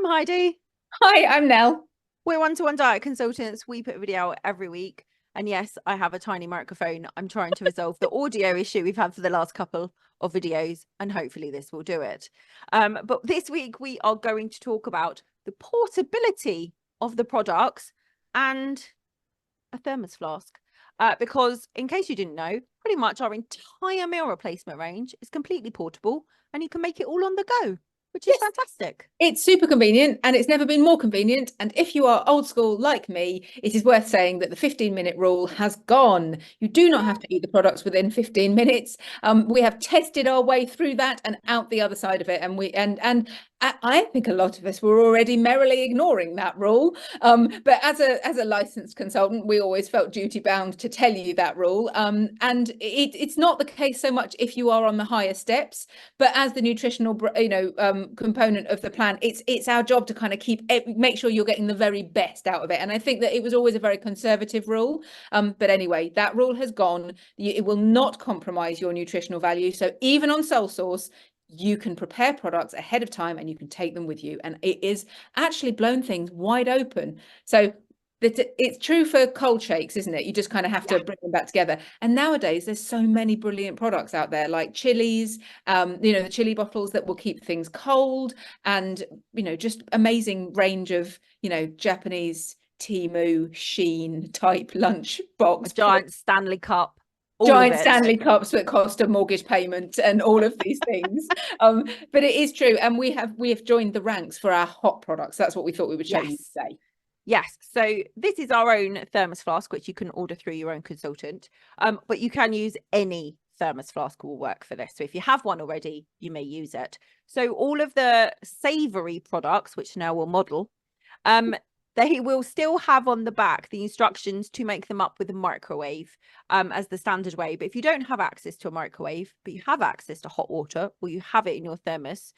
Heidi. Hi, I'm Nelle. We're one-to-one diet consultants. We put a video out every week. And yes, I have a tiny microphone. I'm trying to resolve the audio issue we've had for the last couple of videos, and hopefully this will do it. But this week we are going to talk about the portability of the products and a thermos flask. Because in case you didn't know, pretty much our entire meal replacement range is completely portable and you can make it all on the go, which is Yes, fantastic. it's super convenient and it's never been more convenient. And if you are old school like me, it is worth saying that the 15-minute rule has gone. You do not have to eat the products within 15 minutes. We have tested our way through that and out the other side of it. And I think a lot of us were already merrily ignoring that rule. But as a licensed consultant, we always felt duty bound to tell you that rule. And it's not the case so much if you are on the higher steps, but as the nutritional, component of the plan, it's our job to kind of make sure you're getting the very best out of it. And I think that it was always a very conservative rule. But anyway, that rule has gone. It will not compromise your nutritional value. So even on sole source, you can prepare products ahead of time and you can take them with you. And it is actually blown things wide open. So it's true for cold shakes, isn't it? You just kind of have to bring them back together. And nowadays there's so many brilliant products out there, like chilies, the chili bottles that will keep things cold, and just amazing range of Japanese Temu Sheen type lunch box, A giant Stanley cup. giant Stanley cups that cost a mortgage payment, and all of these things. But it is true, and we have joined the ranks for our hot products. That's what we thought we would show you today. Yes, so this is our own thermos flask, which you can order through your own consultant, but you can use any thermos flask will work for this. So if you have one already, you may use it. So all of the savoury products, which now will model, they will still have on the back the instructions to make them up with a microwave as the standard way. But if you don't have access to a microwave, but you have access to hot water, or you have it in your thermos,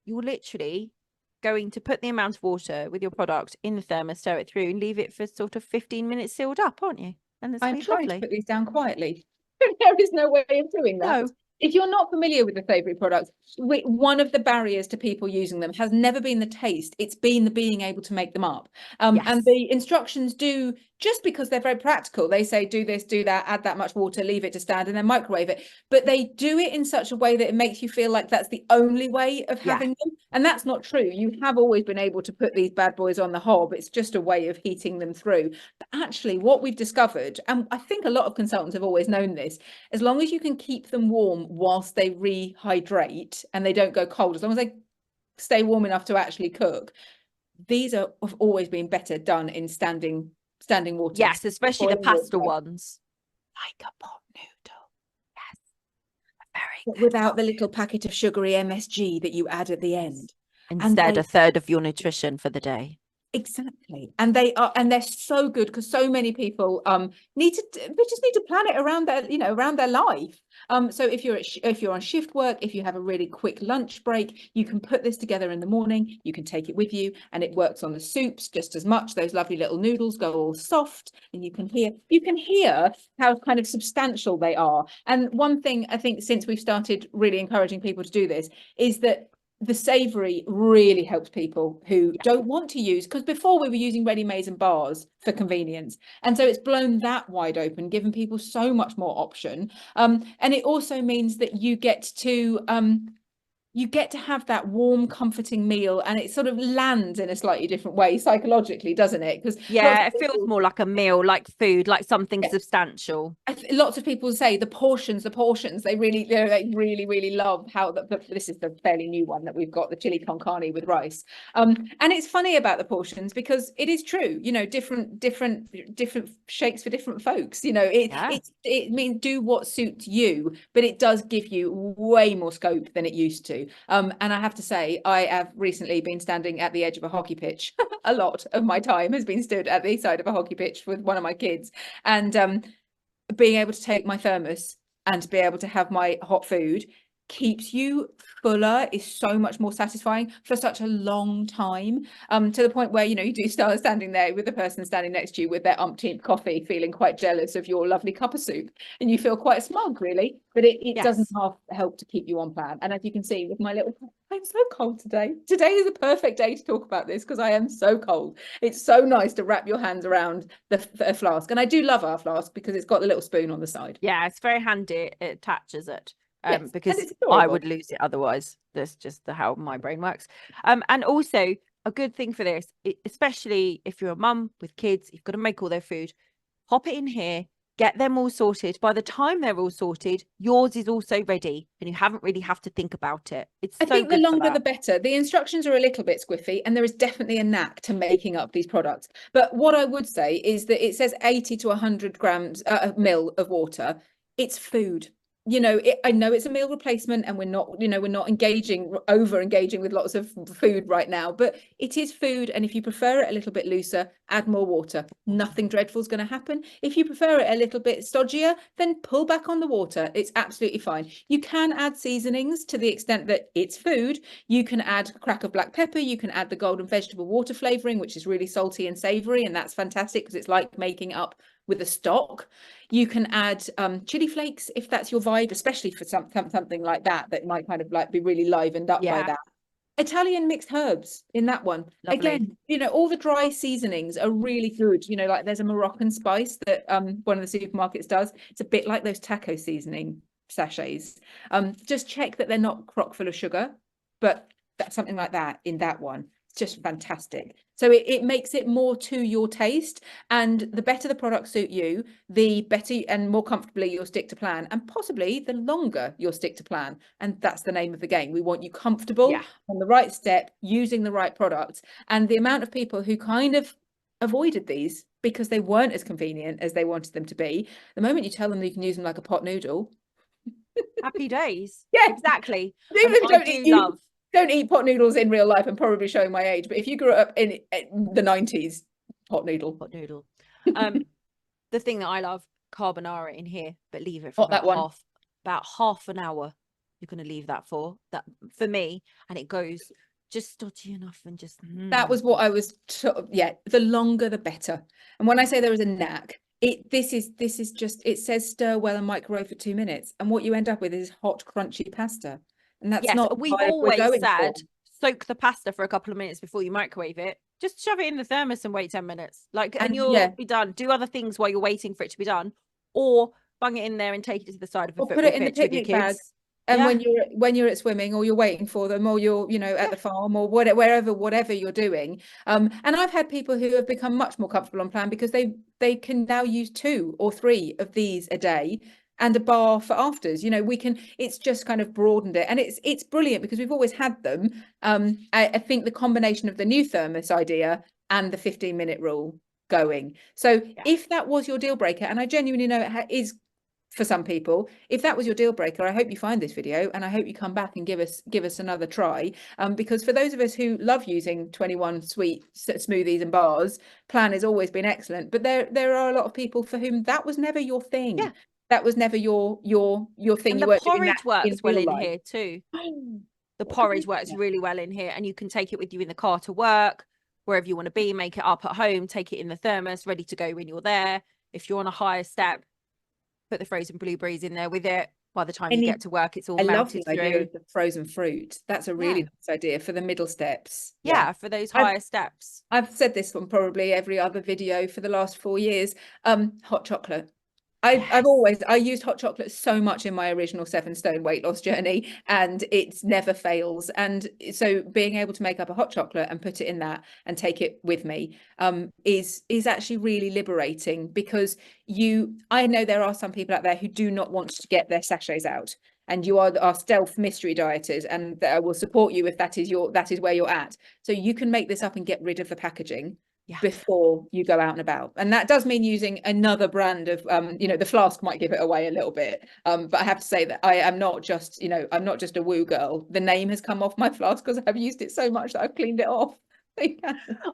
you're literally going to put the amount of water with your product in the thermos, stir it through, and leave it for sort of 15 minutes sealed up, aren't you? And it's I'm trying lovely. to put these down quietly. There is no way of doing that. No. If you're not familiar with the savoury products, one of the barriers to people using them has never been the taste. It's been the being able to make them up. Yes. And the instructions do, just because they're very practical, they say do this, do that, add that much water, leave it to stand, and then microwave it. But they do it in such a way that it makes you feel like that's the only way of having them. And that's not true. You have always been able to put these bad boys on the hob. It's just a way of heating them through. But actually, what we've discovered, and I think a lot of consultants have always known this, as long as you can keep them warm whilst they rehydrate and they don't go cold, as long as they stay warm enough to actually cook, these have always been better done in standing water. Yes, especially the pasta ones. Like a pot noodle. Yes. Very without the little packet of sugary MSG that you add at the end. Instead, a third of your nutrition for the day. Exactly. And they're so good, because so many people they just need to plan it around their life. So if you're on shift work, if you have a really quick lunch break, you can put this together in the morning, you can take it with you, and it works on the soups just as much. Those lovely little noodles go all soft, and you can hear how kind of substantial they are. And one thing I think, since we've started really encouraging people to do this, is that the savoury really helps people who don't want to use, because before we were using ready-mades and bars for convenience, and so it's blown that wide open, giving people so much more option. And it also means that you get to have that warm, comforting meal, and it sort of lands in a slightly different way psychologically, doesn't it? Because it feels more like a meal, like food, like something substantial. Lots of people say the portions, they really love how this is the fairly new one that we've got, the chili con carne with rice. And it's funny about the portions, because it is true, different shakes for different folks. It means do what suits you, but it does give you way more scope than it used to. And I have to say, I have recently been standing at the edge of a hockey pitch. A lot of my time has been stood at the side of a hockey pitch with one of my kids, and being able to take my thermos and be able to have my hot food keeps you fuller, is so much more satisfying for such a long time, to the point where, you know, you do start standing there with the person standing next to you with their umpteenth coffee, feeling quite jealous of your lovely cup of soup, and you feel quite smug, really. But it doesn't Yes. help to keep you on plan. And as you can see with my little, I'm so cold today. Today is a perfect day to talk about this because I am so cold. It's so nice to wrap your hands around the flask. And I do love our flask because it's got the little spoon on the side. Yeah, it's very handy. It attaches it. Yes, and Because it's I adorable. would lose it otherwise. That's just how my brain works. And also a good thing for this, especially if you're a mum with kids, you've got to make all their food, pop it in here, get them all sorted. By the time they're all sorted, yours is also ready and you haven't really have to think about it. It's I so think the good for longer the that. better. The instructions are a little bit squiffy, and there is definitely a knack to making up these products. But what I would say is that it says 80 to 100 grams, a mil of water. It's food. You know, I know it's a meal replacement, and we're not, you know, we're not over engaging with lots of food right now, but it is food. And if you prefer it a little bit looser, add more water. Nothing dreadful is going to happen. If you prefer it a little bit stodgier, then pull back on the water. It's absolutely fine. You can add seasonings to the extent that it's food. You can add a crack of black pepper. You can add the golden vegetable water flavoring, which is really salty and savory, and that's fantastic because it's like making up with a stock. You can add chili flakes if that's your vibe, especially for something like that might kind of like be really livened up by Yeah, that. Italian mixed herbs in that one. lovely. Again, you know, all the dry seasonings are really good. You know, like there's a Moroccan spice that one of the supermarkets does. It's a bit like those taco seasoning sachets. Just check that they're not crock full of sugar, but that's something like that in that one. It's just fantastic. So it makes it more to your taste, and the better the products suit you, the better and more comfortably you'll stick to plan, and possibly the longer you'll stick to plan. And that's the name of the game. We want you comfortable Yeah. on the right step, using the right products. And the amount of people who kind of avoided these because they weren't as convenient as they wanted them to be, the moment you tell them that you can use them like a pot noodle, Happy days. yeah, Exactly. even if I do you love don't eat pot noodles in real life, I'm probably showing my age, but if you grew up in the 90s, pot noodle. hot noodle. Um, the thing that I love, carbonara in here, but leave it for Not that one. about half an hour. You're going to leave that for me, and it goes just stodgy enough and just. That was what I was, yeah, the longer the better. And when I say there is a knack, this is just, it says stir well and microwave for 2 minutes. And what you end up with is hot, crunchy pasta. And that's Yes, not the we've vibe we're always going for. said soak the pasta for a couple of minutes before you microwave it. Just shove it in the thermos and wait 10 minutes. And you'll be done. Do other things while you're waiting for it to be done, or bung it in there and take it to the side of a Or put football it in the pitch with your picnic bag. kids. And Yeah, when you're at swimming, or you're waiting for them, or you're, you know, at the farm, or whatever you're doing. And I've had people who have become much more comfortable on plan because they can now use 2 or 3 of these a day, and a bar for afters. You know, it's just kind of broadened it, and it's brilliant because we've always had them. I think the combination of the new thermos idea and the 15-minute rule going. So yeah, if that was your deal breaker, and I genuinely know it is for some people, if that was your deal breaker, I hope you find this video, and I hope you come back and give us another try, because for those of us who love using 21 sweet smoothies and bars, plan has always been excellent. But there are a lot of people for whom that was never your thing. yeah. That was never your thing. And You the weren't doing that porridge in works well real in life. here too. The What could porridge works really well in here, and you can take it with you in the car to work, wherever you want to be. Make it up at home, take it in the thermos, ready to go when you're there. If you're on a higher step, put the frozen blueberries in there with it. By the time you get to work, it's all I love melted the idea through. of the frozen fruit. That's a really nice idea for the middle steps. Yeah, for those I've higher steps. I've said this on probably every other video for the last 4 years. Hot chocolate. I used hot chocolate so much in my original 7 stone weight loss journey, and it's never fails. And so being able to make up a hot chocolate and put it in that and take it with me is actually really liberating, because I know there are some people out there who do not want to get their sachets out, and you are our stealth mystery dieters, and I will support you if that is where you're at. So you can make this up and get rid of the packaging before you go out and about. And that does mean using another brand of the flask might give it away a little bit, but I have to say that I am not just, I'm not just a woo girl. The name has come off my flask because I've used it so much that I've cleaned it off.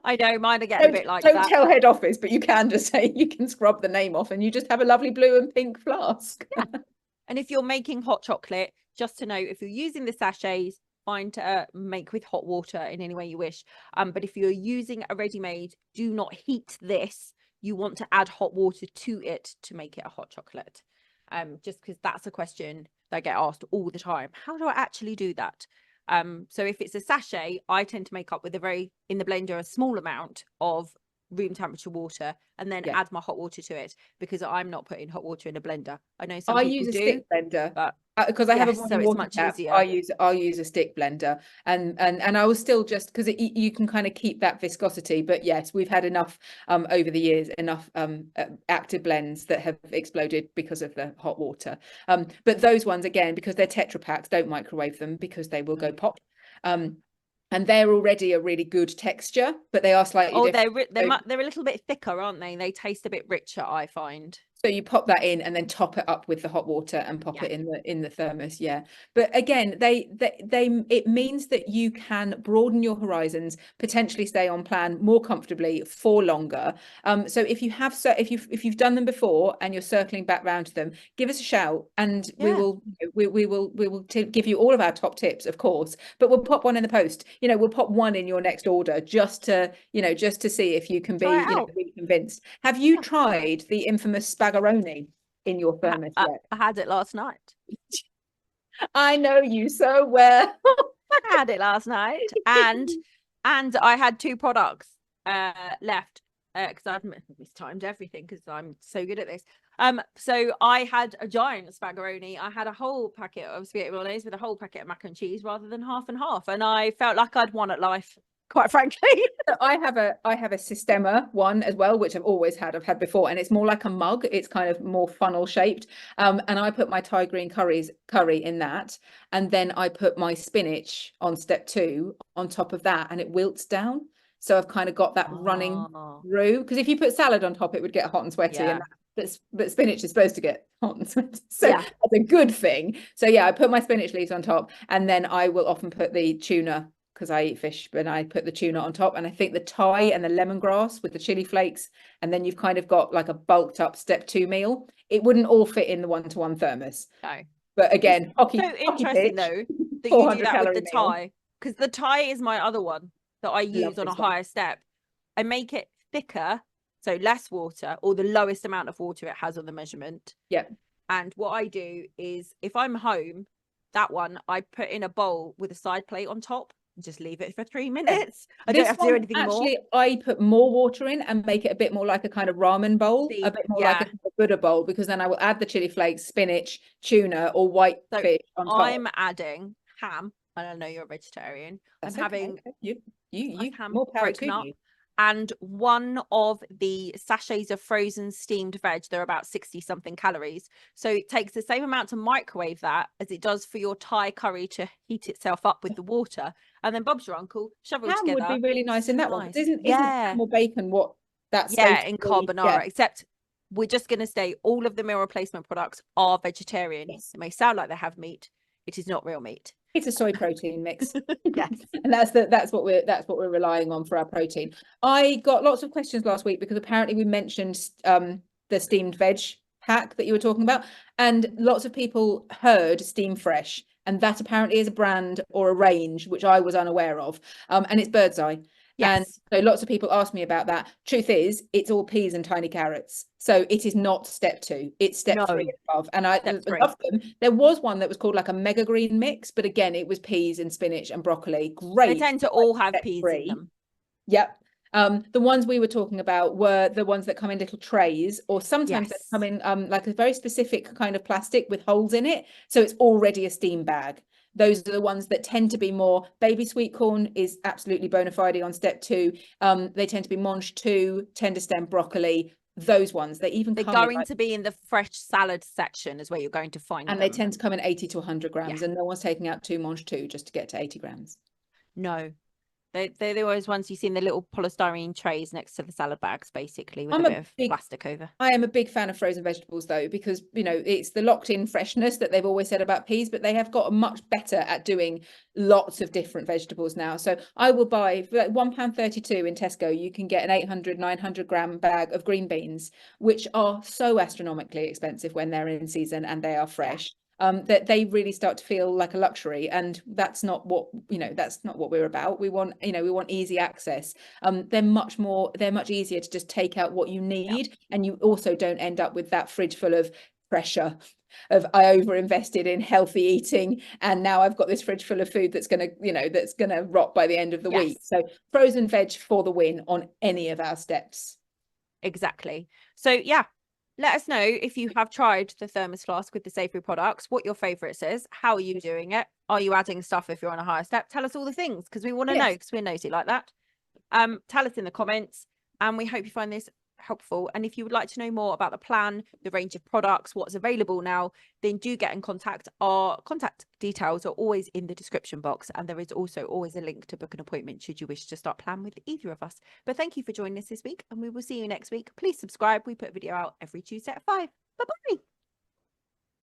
I know, mine are getting a bit like don't that. tell head office, but you can just say, you can scrub the name off and you just have a lovely blue and pink flask. And if you're making hot chocolate, just to know, if you're using the sachets, fine to make with hot water in any way you wish. But if you're using a ready-made, do not heat this. You want to add hot water to it to make it a hot chocolate. Just because that's a question that I get asked all the time. How do I actually do that? So if it's a sachet, I tend to make up with in the blender, a small amount of room temperature water, and then add my hot water to it, because I'm not putting hot water in a blender. I know some people use a do, stick blender, but because I have a so boiling it's water much tap. easier. I'll use a stick blender, and I will still, just because you can kind of keep that viscosity. But yes, we've had enough over the years, enough active blends that have exploded because of the hot water. But those ones, again, because they're Tetra Paks, don't microwave them, because they will go pop. And they're already a really good texture, but they are slightly different. They're a little bit thicker, aren't they? They taste a bit richer, I find. So you pop that in and then top it up with the hot water and pop it in the thermos. But again, it means that you can broaden your horizons, potentially stay on plan more comfortably for longer. So if you've done them before and you're circling back round to them, give us a shout, and we will give you all of our top tips, of course. But we'll pop one in the post. We'll pop one in your next order, just to see if you can be really convinced. Have you tried the infamous spaghetti in your thermos yet? I had it last night. I know you so well. I had it last night, and I had 2 products left, because I've mistimed everything, because I'm so good at this. So I had a giant spaghetti. I had a whole packet of spaghetti bolognese with a whole packet of mac and cheese, rather than half and half, and I felt like I'd won at life, quite frankly. I have a Systema one as well, which I've had before, and it's more like a mug. It's kind of more funnel shaped, and I put my Thai green curry in that, and then I put my spinach on step 2 on top of that, and it wilts down. So I've kind of got that running through, because if you put salad on top, it would get hot and sweaty, but spinach is supposed to get hot and sweaty, so that's a good thing. So I put my spinach leaves on top, and then I will often put the tuna, because I eat fish, but I put the tuna on top, and I think the Thai and the lemongrass with the chili flakes, and then you've kind of got like a bulked up step 2 meal. It wouldn't all fit in the 1-to-1 thermos. No. But again, so interesting though that you do that with the Thai, because the Thai is my other one that I use on a higher step. I make it thicker, so less water, or the lowest amount of water it has on the measurement. And what I do is, if I'm home, that one I put in a bowl with a side plate on top, just leave it for 3 minutes. I don't have to do anything more. I put more water in and make it a bit more like a kind of ramen bowl, a bit more like a Buddha bowl, because then I will add the chili flakes, spinach, tuna, or white fish on top. I'm adding ham, and I know you're a vegetarian. That's I'm having you ham more power to up, you. and one of the sachets of frozen steamed veg. They're about 60 something calories, so it takes the same amount to microwave that as it does for your Thai curry to heat itself up with the water, and then Bob's your uncle, shovel Ham together. would be really nice in that one. Isn't ham or bacon what that's in carbonara? Except we're just going to say all of the meal replacement products are vegetarian. It may sound like they have meat. It is not real meat. It's a soy protein mix. And that's what we're relying on for our protein. I got lots of questions last week, because apparently we mentioned the steamed veg pack that you were talking about, and lots of people heard Steam Fresh, and that apparently is a brand or a range which I was unaware of, and it's Bird's Eye. And so lots of people asked me about that. Truth is, it's all peas and tiny carrots. So it is not step 2. It's step 3 and above. And I love them. There was one that was called like a mega green mix, but again, it was peas and spinach and broccoli. Great. They tend to all have peas in them. Yep. The ones we were talking about were the ones that come in little trays, or sometimes they come in like a very specific kind of plastic with holes in it. So it's already a steam bag. Those are the ones that tend to be more. Baby sweet corn is absolutely bona fide on step 2. They tend to be mange 2, tender stem broccoli. Those ones, they're going to be in the fresh salad section is where you're going to find them. And they tend to come in 80 to 100 grams, and no one's taking out 2 mange 2 just to get to 80 grams. No. They're always ones you see in the little polystyrene trays next to the salad bags, basically, with a bit of plastic over. I am a big fan of frozen vegetables, though, because, it's the locked-in freshness that they've always said about peas, but they have got much better at doing lots of different vegetables now. So I will buy, for like £1.32 in Tesco, you can get an 800, 900 gram bag of green beans, which are so astronomically expensive when they're in season and they are fresh. that they really start to feel like a luxury, and that's not what, that's not what we're about. We want, we want easy access. They're much easier to just take out what you need, and you also don't end up with that fridge full of pressure of, I over invested in healthy eating and now I've got this fridge full of food that's going to rot by the end of the week. So frozen veg for the win on any of our steps. Exactly. So yeah, let us know if you have tried the thermos flask with the savoury products, what your favourites is, how are you doing it, are you adding stuff if you're on a higher step? Tell us all the things, because we want to know, because we're nosy like that. Tell us in the comments, and we hope you find this helpful. And if you would like to know more about the plan, the range of products, what's available now, then do get in contact. Our contact details are always in the description box, and there is also always a link to book an appointment should you wish to start plan with either of us. But thank you for joining us this week, and we will see you next week. Please subscribe. We put a video out every Tuesday at 5. Bye bye.